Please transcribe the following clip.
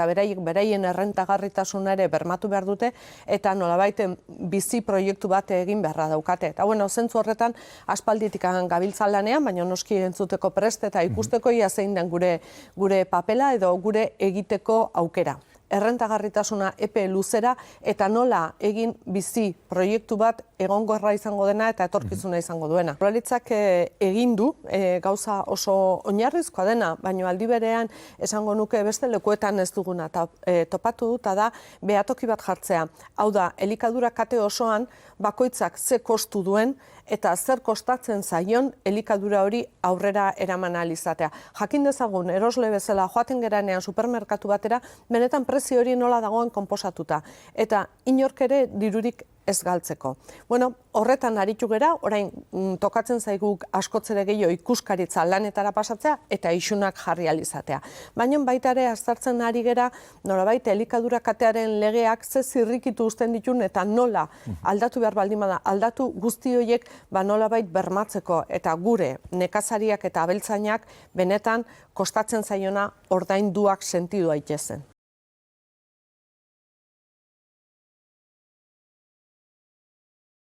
beraien errentagarritasuna ere bermatu behar dute eta nolabait bizi proiektu bat egin beharra daukate. Eta zentzu horretan aspalditik gabiltza lanean, baina noski entzuteko prest eta ikusteko ia zein den gure papela edo gure egiteko aukera. Errentagarritasuna epe luzera eta nola egin bizi proiektu bat egonkorra izango dena eta etorkizuna izango duena. Jaurlaritzak egin du gauza oso oinarrizkoa dena, baina aldi berean esango nuke beste lekuetan ez duguna topatu dut da behatoki bat jartzea. Hau da, elikadura kate osoan bakoitzak ze kostu duen eta zer kostatzen zaion elikadura hori aurrera eraman ahal izatea. Jakin dezagun, erosle bezala joaten geranean supermerkatu batera, benetan prezio hori nola dagoen konposatuta. Eta inork ere dirurik ez galtzeko. Horretan aritu gera, orain tokatzen zaiguk askotzere gehiago ikuskaritza lanetara pasatzea eta isunak jarri ahal izatea. Baina baita ere aztertzen ari gera, nolabait elikadura katearen legeak ze zirrikitu uzten ditun eta nola aldatu behar baldin bada, aldatu guzti horiek nolabait bermatzeko eta gure nekazariak eta abeltzainak benetan kostatzen zaiona ordainduak sentidu daitezen.